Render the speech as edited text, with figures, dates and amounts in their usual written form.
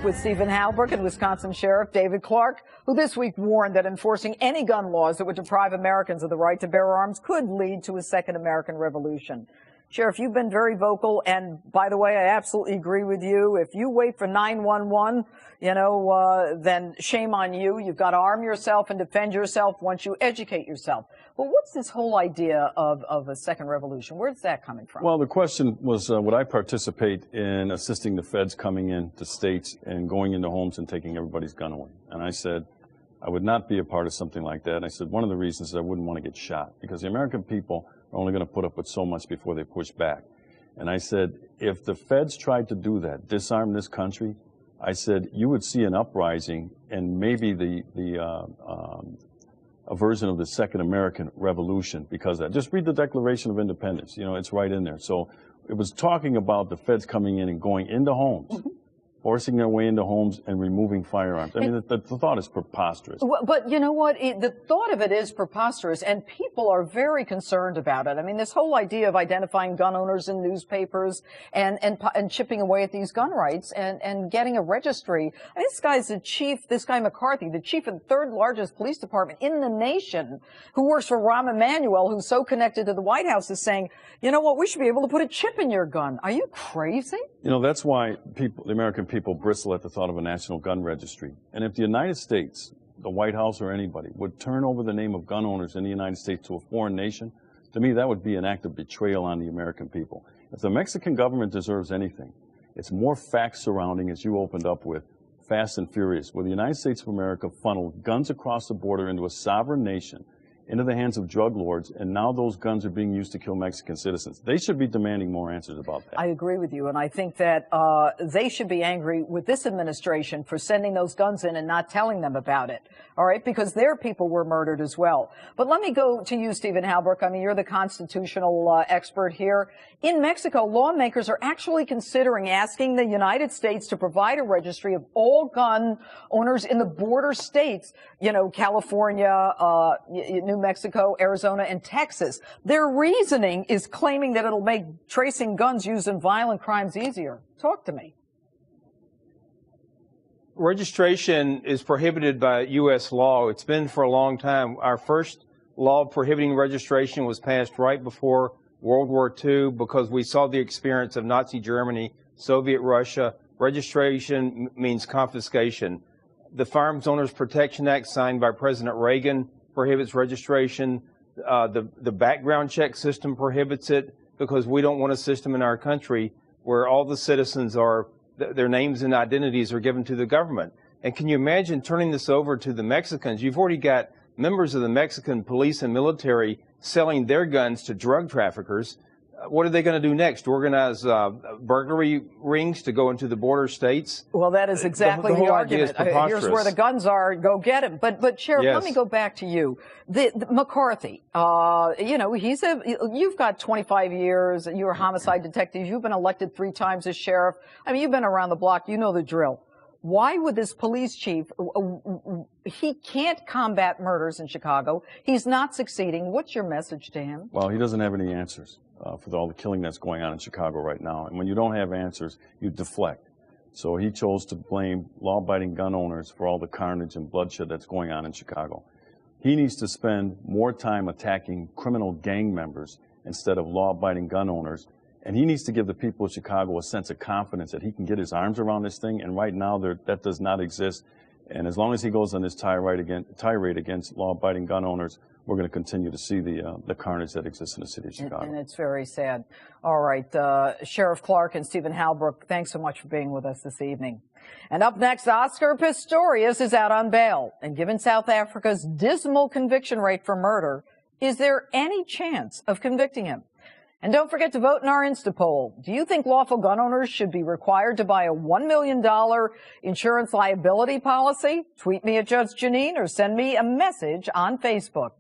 with Stephen Halbrook and Wisconsin Sheriff David Clarke, who this week warned that enforcing any gun laws that would deprive Americans of the right to bear arms could lead to a second American Revolution. Sheriff, you've been very vocal, and by the way, I absolutely agree with you. If you wait for 911, then shame on you. You've got to arm yourself and defend yourself once you educate yourself. Well, what's this whole idea of a second revolution? Where's that coming from? Well, the question was, would I participate in assisting the feds coming into states and going into homes and taking everybody's gun away? And I said, I would not be a part of something like that. And I said, one of the reasons is I wouldn't want to get shot, because the American people are only going to put up with so much before they push back. And I said, if the feds tried to do that, disarm this country, I said, you would see an uprising and maybe a version of the second American Revolution because of that. Just read the Declaration of Independence. It's right in there. So it was talking about the feds coming in and going into homes. Forcing their way into homes and removing firearms. I mean, the thought is preposterous. Well, but you know what? The thought of it is preposterous, and people are very concerned about it. I mean, this whole idea of identifying gun owners in newspapers and chipping away at these gun rights and getting a registry. I mean, this guy's the chief, this guy McCarthy, the chief of the third largest police department in the nation, who works for Rahm Emanuel, who's so connected to the White House, is saying, you know what, we should be able to put a chip in your gun. Are you crazy? That's why the American people bristle at the thought of a national gun registry. And if the United States, the White House or anybody, would turn over the name of gun owners in the United States to a foreign nation, to me that would be an act of betrayal on the American people. If the Mexican government deserves anything, it's more facts surrounding, as you opened up with, Fast and Furious, where the United States of America funneled guns across the border into a sovereign nation, into the hands of drug lords, and now those guns are being used to kill Mexican citizens. They should be demanding more answers about that. I agree with you, and I think that they should be angry with this administration for sending those guns in and not telling them about it, all right, because their people were murdered as well. But let me go to you, Stephen Halbrook. I mean, you're the constitutional expert here. In Mexico, lawmakers are actually considering asking the United States to provide a registry of all gun owners in the border states, California, New Mexico, Arizona, and Texas. Their reasoning is claiming that it'll make tracing guns used in violent crimes easier. Talk to me. Registration is prohibited by U.S. law. It's been for a long time. Our first law prohibiting registration was passed right before World War II because we saw the experience of Nazi Germany, Soviet Russia. Registration means confiscation. The Firearms Owners Protection Act, signed by President Reagan, prohibits registration. The background check system prohibits it because we don't want a system in our country where all the citizens their names and identities are given to the government. And can you imagine turning this over to the Mexicans? You've already got members of the Mexican police and military selling their guns to drug traffickers. What are they going to do next? Organize burglary rings to go into the border states? Well, that is exactly the argument. Here's where the guns are. Go get them. But Sheriff, yes. Let me go back to you. The McCarthy, you've got 25 years. You're a homicide detective. You've been elected 3 times as sheriff. I mean, you've been around the block. You know the drill. Why would this police chief, he can't combat murders in Chicago. He's not succeeding. What's your message to him? Well, he doesn't have any answers for all the killing that's going on in Chicago right now. And when you don't have answers, you deflect. So he chose to blame law-abiding gun owners for all the carnage and bloodshed that's going on in Chicago. He needs to spend more time attacking criminal gang members instead of law-abiding gun owners. And he needs to give the people of Chicago a sense of confidence that he can get his arms around this thing. And right now, that does not exist. And as long as he goes on this tirade against law-abiding gun owners, we're going to continue to see the carnage that exists in the city of Chicago. And it's very sad. All right, Sheriff Clarke and Stephen Halbrook, thanks so much for being with us this evening. And up next, Oscar Pistorius is out on bail. And given South Africa's dismal conviction rate for murder, is there any chance of convicting him? And don't forget to vote in our Insta poll. Do you think lawful gun owners should be required to buy a $1 million insurance liability policy? Tweet me at Judge Jeanine or send me a message on Facebook.